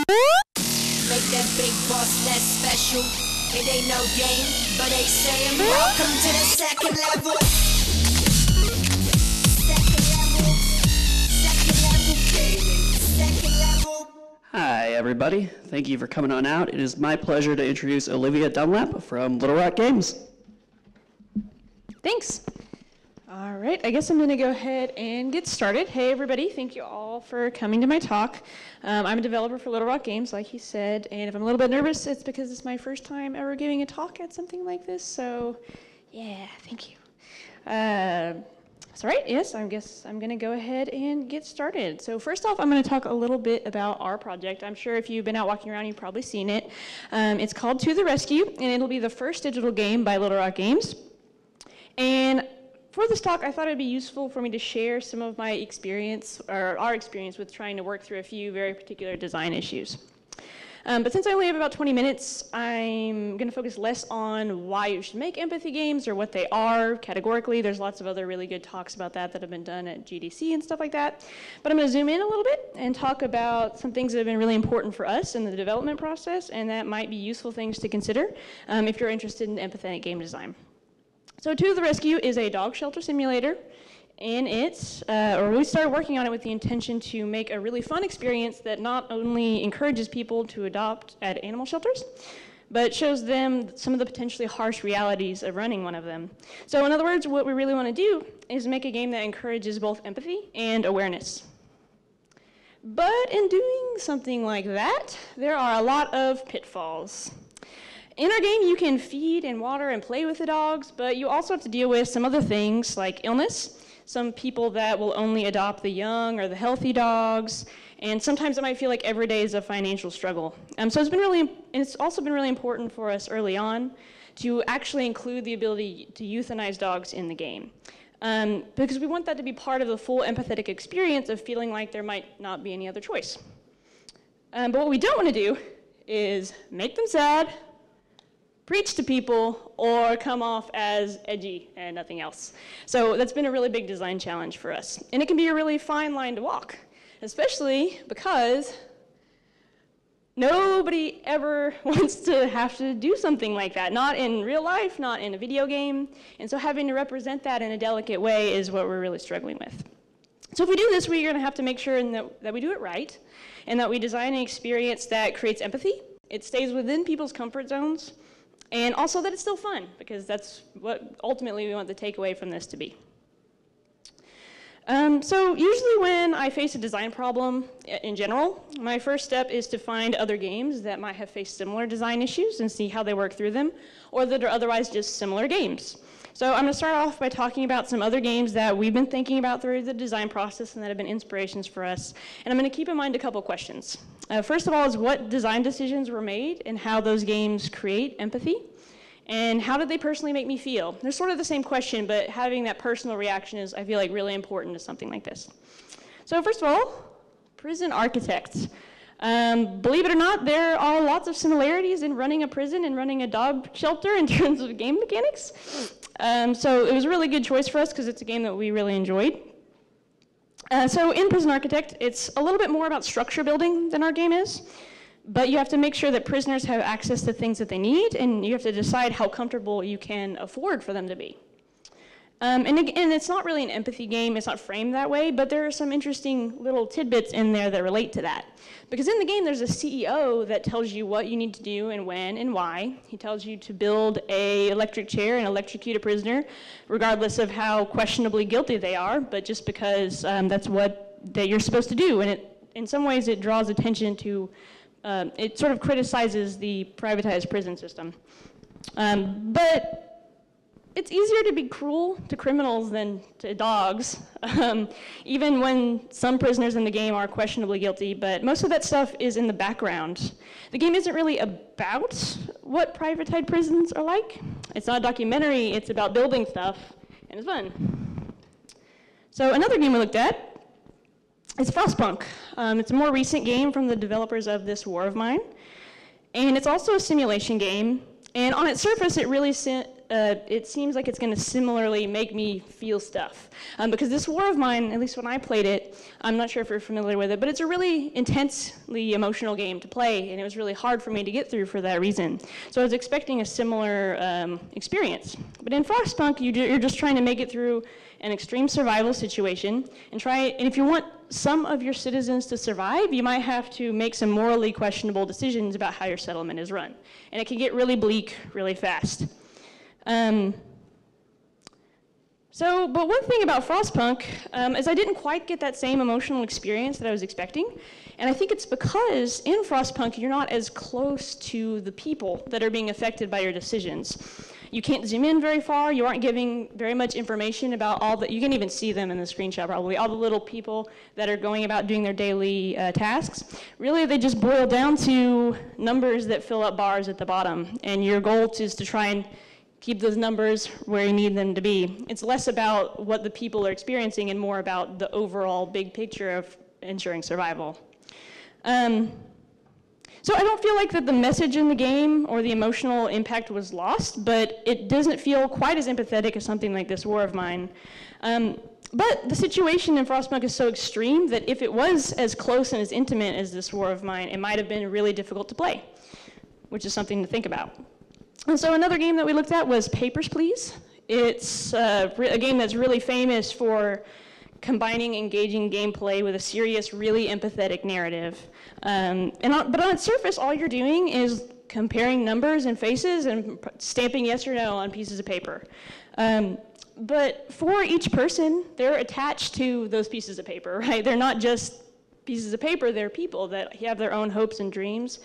Make that big boss less special. It ain't no game, but they saying welcome to the second level. Second level. Hi, everybody. Thank you for coming on out. It is my pleasure to introduce Olivia Dunlap from Little Rock Games. Thanks. All right, I guess I'm going to go ahead and get started. Hey, everybody. Thank you all for coming to my talk. I'm a developer for Little Rock Games, like he said, and if I'm a little bit nervous, it's because it's my first time ever giving a talk at something like this, so yeah, thank you. That's all right, yes, I guess I'm going to go ahead and get started. So first off, I'm going to talk a little bit about our project. I'm sure if you've been out walking around, you've probably seen it. It's called To the Rescue, and it'll be the first digital game by Little Rock Games. And for this talk, I thought it'd be useful for me to share some of my experience, or our experience with trying to work through a few very particular design issues. But since I only have about 20 minutes, I'm going to focus less on why you should make empathy games or what they are categorically. There's lots of other really good talks about that have been done at GDC and stuff like that. But I'm going to zoom in a little bit and talk about some things that have been really important for us in the development process, and that might be useful things to consider if you're interested in empathetic game design. So To the Rescue is a dog shelter simulator, and we started working on it with the intention to make a really fun experience that not only encourages people to adopt at animal shelters, but shows them some of the potentially harsh realities of running one of them. So in other words, what we really want to do is make a game that encourages both empathy and awareness. But in doing something like that, there are a lot of pitfalls. In our game, you can feed and water and play with the dogs, but you also have to deal with some other things like illness, some people that will only adopt the young or the healthy dogs, and sometimes it might feel like every day is a financial struggle. So it's also been really important for us early on to actually include the ability to euthanize dogs in the game. Because we want that to be part of the full empathetic experience of feeling like there might not be any other choice. But what we don't want to do is make them sad, preach to people, or come off as edgy and nothing else. So that's been a really big design challenge for us. And it can be a really fine line to walk, especially because nobody ever wants to have to do something like that, not in real life, not in a video game. And so having to represent that in a delicate way is what we're really struggling with. So if we do this, we're going to have to make sure that we do it right, and that we design an experience that creates empathy, it stays within people's comfort zones, and also that it's still fun, because that's what ultimately we want the takeaway from this to be. So usually when I face a design problem in general, my first step is to find other games that might have faced similar design issues and see how they work through them, or that are otherwise just similar games. So I'm going to start off by talking about some other games that we've been thinking about through the design process and that have been inspirations for us. And I'm going to keep in mind a couple questions. First of all is what design decisions were made and how those games create empathy. And how did they personally make me feel? They're sort of the same question, but having that personal reaction is, I feel like, really important to something like this. So first of all, prison architects. Believe it or not, there are lots of similarities in running a prison and running a dog shelter in terms of game mechanics. So it was a really good choice for us because it's a game that we really enjoyed. So in Prison Architect, it's a little bit more about structure building than our game is, but you have to make sure that prisoners have access to things that they need, and you have to decide how comfortable you can afford for them to be. And again, it's not really an empathy game, it's not framed that way, but there are some interesting little tidbits in there that relate to that. Because in the game, there's a CEO that tells you what you need to do and when and why. He tells you to build an electric chair and electrocute a prisoner, regardless of how questionably guilty they are, but just because that's what you're supposed to do. And in some ways, it draws attention to, it sort of criticizes the privatized prison system. But it's easier to be cruel to criminals than to dogs, even when some prisoners in the game are questionably guilty, but most of that stuff is in the background. The game isn't really about what privatized prisons are like. It's not a documentary, it's about building stuff, and it's fun. So another game we looked at is Frostpunk. It's a more recent game from the developers of This War of Mine, and it's also a simulation game, and on its surface it really it seems like it's going to similarly make me feel stuff. Because this War of Mine, at least when I played it, I'm not sure if you're familiar with it, but it's a really intensely emotional game to play, and it was really hard for me to get through for that reason. So I was expecting a similar experience. But in Frostpunk, you're just trying to make it through an extreme survival situation, and if you want some of your citizens to survive, you might have to make some morally questionable decisions about how your settlement is run. And it can get really bleak really fast. But one thing about Frostpunk is I didn't quite get that same emotional experience that I was expecting. And I think it's because in Frostpunk, you're not as close to the people that are being affected by your decisions. You can't zoom in very far. You aren't giving very much information about all the, you can even see them in the screenshot probably, all the little people that are going about doing their daily tasks. Really, they just boil down to numbers that fill up bars at the bottom. And your goal is to try and keep those numbers where you need them to be. It's less about what the people are experiencing and more about the overall big picture of ensuring survival. So I don't feel like that the message in the game or the emotional impact was lost, but it doesn't feel quite as empathetic as something like this War of Mine. But the situation in Frostpunk is so extreme that if it was as close and as intimate as this War of Mine, it might have been really difficult to play, which is something to think about. And so another game that we looked at was Papers, Please. It's a game that's really famous for combining engaging gameplay with a serious, really empathetic narrative. But on its surface, all you're doing is comparing numbers and faces and stamping yes or no on pieces of paper. But for each person, they're attached to those pieces of paper, right? They're not just pieces of paper, they're people that have their own hopes and dreams.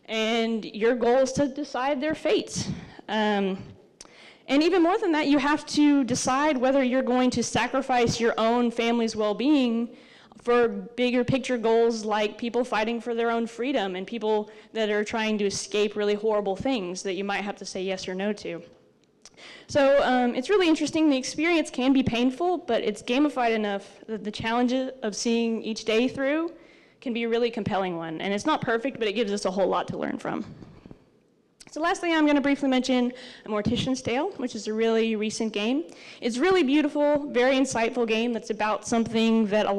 And your goal is to decide their fates. And even more than that, you have to decide whether you're going to sacrifice your own family's well-being for bigger picture goals like people fighting for their own freedom and people that are trying to escape really horrible things that you might have to say yes or no to. So it's really interesting. The experience can be painful, but it's gamified enough that the challenges of seeing each day through can be a really compelling one. And it's not perfect, but it gives us a whole lot to learn from. So last thing I'm going to briefly mention, A Mortician's Tale, which is a really recent game. It's really beautiful, very insightful game that's about something that in a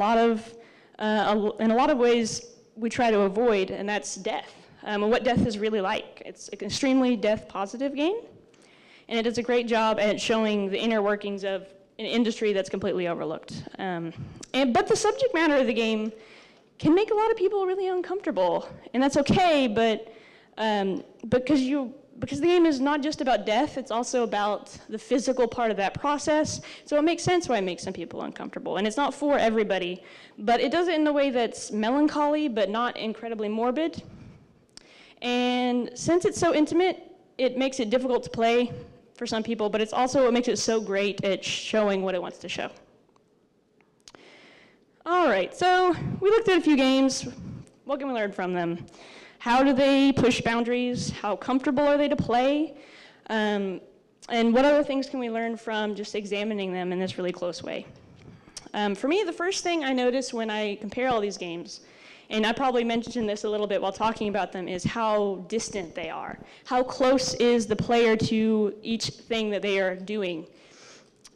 lot of ways we try to avoid, and that's death, and what death is really like. It's an extremely death-positive game, and it does a great job at showing the inner workings of an industry that's completely overlooked. But the subject matter of the game can make a lot of people really uncomfortable, and that's okay, but because the game is not just about death, it's also about the physical part of that process, so it makes sense why it makes some people uncomfortable. And it's not for everybody, but it does it in a way that's melancholy, but not incredibly morbid. And since it's so intimate, it makes it difficult to play for some people, but it's also what makes it so great at showing what it wants to show. All right, so we looked at a few games. What can we learn from them? How do they push boundaries? How comfortable are they to play? And what other things can we learn from just examining them in this really close way? For me, the first thing I notice when I compare all these games, and I probably mentioned this a little bit while talking about them, is how distant they are. How close is the player to each thing that they are doing?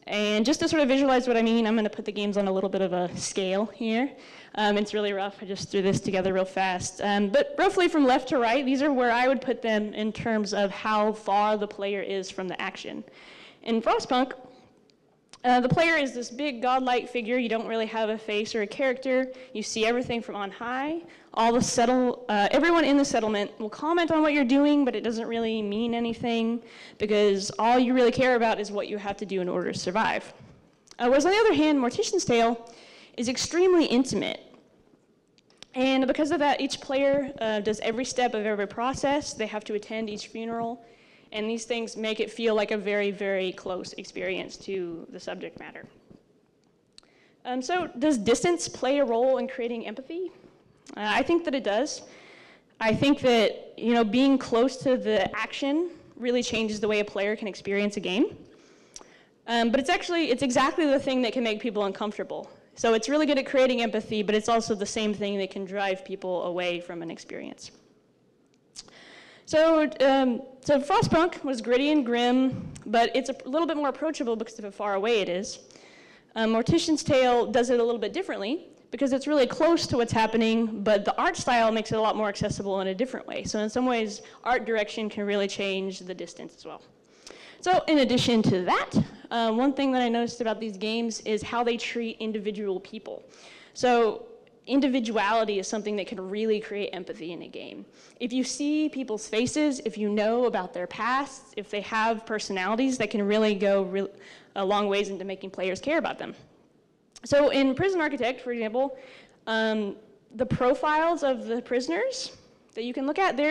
And just to sort of visualize what I mean, I'm going to put the games on a little bit of a scale here. It's really rough. I just threw this together real fast. But roughly from left to right, these are where I would put them in terms of how far the player is from the action. In Frostpunk, the player is this big godlike figure. You don't really have a face or a character. You see everything from on high. Everyone in the settlement will comment on what you're doing, but it doesn't really mean anything because all you really care about is what you have to do in order to survive. Whereas on the other hand, Mortician's Tale is extremely intimate. And because of that, each player does every step of every process. They have to attend each funeral. And these things make it feel like a very, very close experience to the subject matter. So does distance play a role in creating empathy? I think that it does. I think that being close to the action really changes the way a player can experience a game. But it's exactly the thing that can make people uncomfortable. So it's really good at creating empathy, but it's also the same thing that can drive people away from an experience. So Frostpunk was gritty and grim, but it's a little bit more approachable because of how far away it is. Mortician's Tale does it a little bit differently because it's really close to what's happening, but the art style makes it a lot more accessible in a different way. So in some ways, art direction can really change the distance as well. So in addition to that, one thing that I noticed about these games is how they treat individual people. So individuality is something that can really create empathy in a game. If you see people's faces, if you know about their pasts, if they have personalities, that can really go a long ways into making players care about them. So in Prison Architect, for example, the profiles of the prisoners that you can look at, they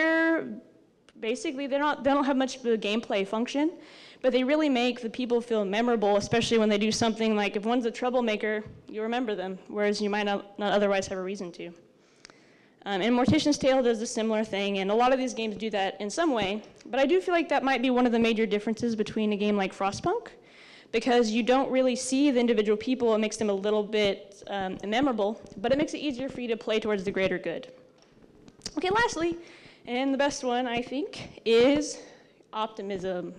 don't have much of a gameplay function, but they really make the people feel memorable, especially when they do something like, if one's a troublemaker, you remember them, whereas you might not otherwise have a reason to. And Mortician's Tale does a similar thing, and a lot of these games do that in some way, but I do feel like that might be one of the major differences between a game like Frostpunk, because you don't really see the individual people. It makes them a little bit memorable, but it makes it easier for you to play towards the greater good. Okay, lastly, and the best one, I think, is optimism.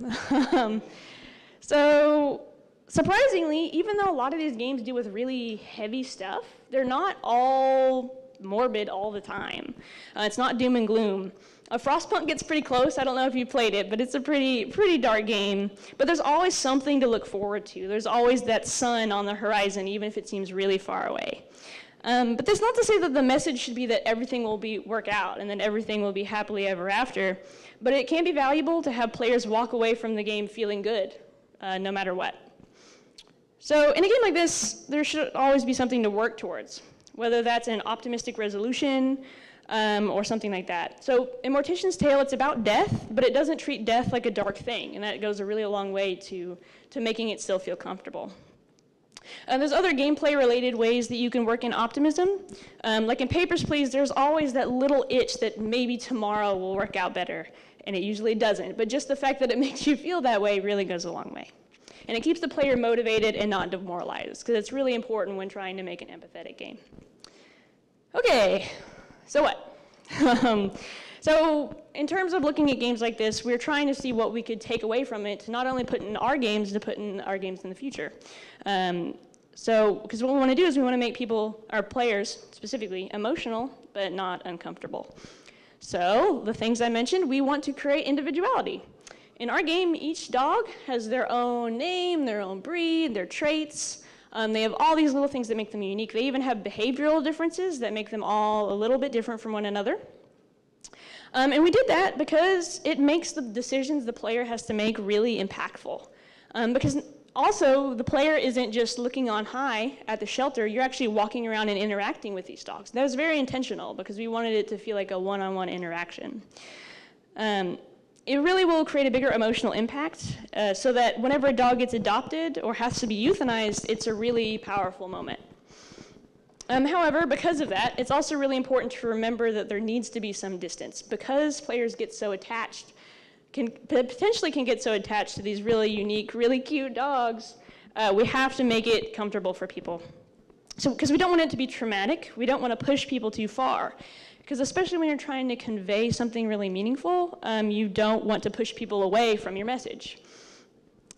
So, surprisingly, even though a lot of these games deal with really heavy stuff, they're not all morbid all the time. It's not doom and gloom. Frostpunk gets pretty close. I don't know if you played it, but it's a pretty dark game. But there's always something to look forward to. There's always that sun on the horizon, even if it seems really far away. But that's not to say that the message should be that everything will work out and that everything will be happily ever after. But it can be valuable to have players walk away from the game feeling good, no matter what. So in a game like this, there should always be something to work towards, whether that's an optimistic resolution or something like that. So in Mortician's Tale, it's about death, but it doesn't treat death like a dark thing, and that goes a really long way to making it still feel comfortable. There's other gameplay-related ways that you can work in optimism. Like in Papers, Please, there's always that little itch that maybe tomorrow will work out better, and it usually doesn't. But just the fact that it makes you feel that way really goes a long way. And it keeps the player motivated and not demoralized, because it's really important when trying to make an empathetic game. Okay, so what? So in terms of looking at games like this, we're trying to see what we could take away from it to not only put in our games, to put in our games in the future. Because what we want to do is we want to make people, our players specifically, emotional, but not uncomfortable. So the things I mentioned, we want to create individuality. In our game, each dog has their own name, their own breed, their traits. They have all these little things that make them unique. They even have behavioral differences that make them all a little bit different from one another. And we did that because it makes the decisions the player has to make really impactful. Because also, the player isn't just looking on high at the shelter, you're actually walking around and interacting with these dogs. That was very intentional because we wanted it to feel like a one-on-one interaction. It really will create a bigger emotional impact so that whenever a dog gets adopted or has to be euthanized, it's a really powerful moment. However, because of that, it's also really important to remember that there needs to be some distance. Because players get so attached, potentially can get so attached to these really unique, really cute dogs, we have to make it comfortable for people. So, because we don't want it to be traumatic, we don't want to push people too far. Because especially when you're trying to convey something really meaningful, you don't want to push people away from your message.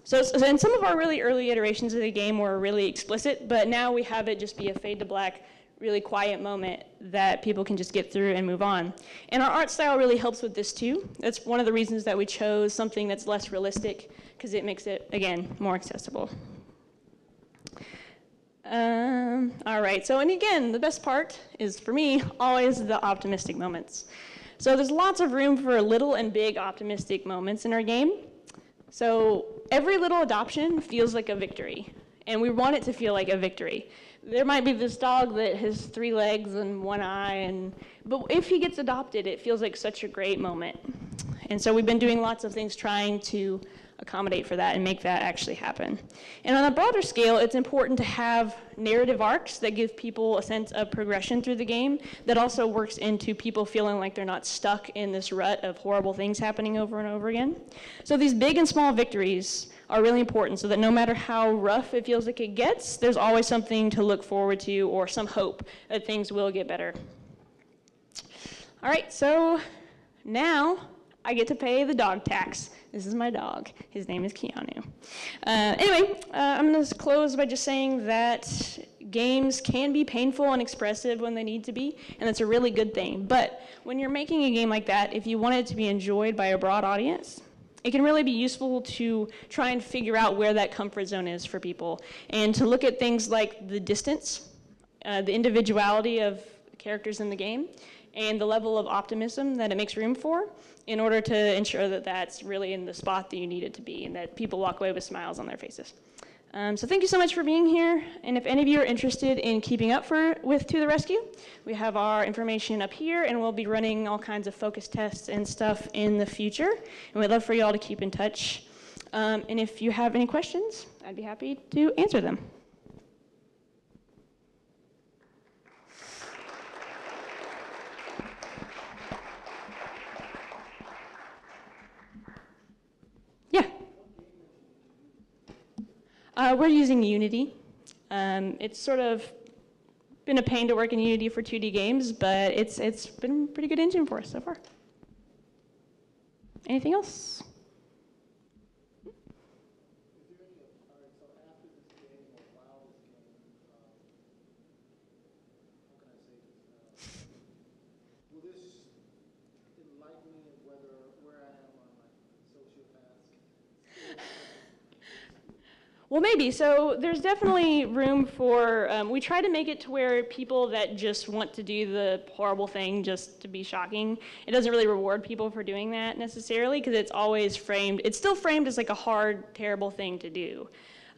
So in some of our really early iterations of the game were really explicit, but now we have it just be a fade to black, really quiet moment that people can just get through and move on. And our art style really helps with this too. That's one of the reasons that we chose something that's less realistic, because it makes it, again, more accessible. All right, so and again, the best part is, for me, always the optimistic moments. So there's lots of room for little and big optimistic moments in our game. So every little adoption feels like a victory, and we want it to feel like a victory. There might be this dog that has 3 legs and 1 eye, but if he gets adopted, it feels like such a great moment. And so we've been doing lots of things trying to accommodate for that and make that actually happen. And on a broader scale, it's important to have narrative arcs that give people a sense of progression through the game that also works into people feeling like they're not stuck in this rut of horrible things happening over and over again. So these big and small victories are really important so that no matter how rough it feels like it gets, there's always something to look forward to or some hope that things will get better. All right, so now I get to pay the dog tax. This is my dog. His name is Keanu. Anyway, I'm going to close by just saying that games can be painful and expressive when they need to be, and that's a really good thing. But when you're making a game like that, if you want it to be enjoyed by a broad audience, it can really be useful to try and figure out where that comfort zone is for people, and to look at things like the distance, the individuality of characters in the game, and the level of optimism that it makes room for, in order to ensure that that's really in the spot that you need it to be, and that people walk away with smiles on their faces. So thank you so much for being here, and if any of you are interested in keeping up with To the Rescue, we have our information up here, and we'll be running all kinds of focus tests and stuff in the future, and we'd love for you all to keep in touch. And if you have any questions, I'd be happy to answer them. Yeah. We're using Unity. It's sort of been a pain to work in Unity for 2D games, but it's been a pretty good engine for us so far. Anything else? Well, maybe. So there's definitely room for, we try to make it to where people that just want to do the horrible thing just to be shocking, it doesn't really reward people for doing that necessarily, because it's always framed, it's still framed as like a hard, terrible thing to do.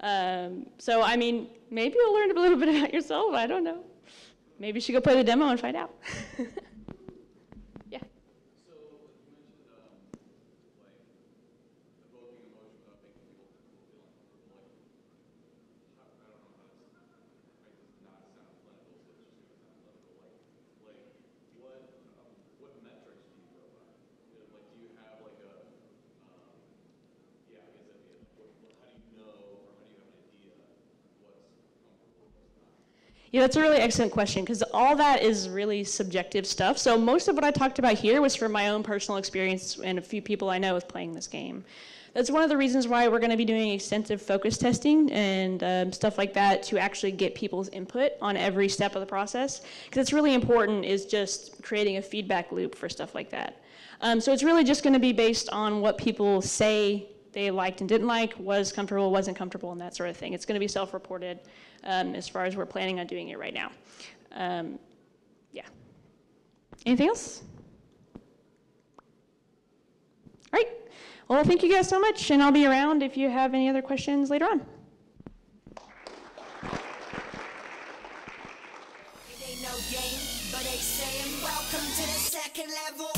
So, I mean, maybe you'll learn a little bit about yourself, I don't know. Maybe you should go play the demo and find out. Yeah. Yeah, that's a really excellent question, because all that is really subjective stuff. So most of what I talked about here was from my own personal experience and a few people I know with playing this game. That's one of the reasons why we're going to be doing extensive focus testing and stuff like that to actually get people's input on every step of the process. Because it's really important is just creating a feedback loop for stuff like that. So it's really just going to be based on what people say they liked and didn't like, was comfortable, wasn't comfortable, and that sort of thing. It's going to be self-reported as far as we're planning on doing it right now. Yeah. Anything else? All right. Well, thank you guys so much, and I'll be around if you have any other questions later on. It ain't no game, but they saying welcome to the second level.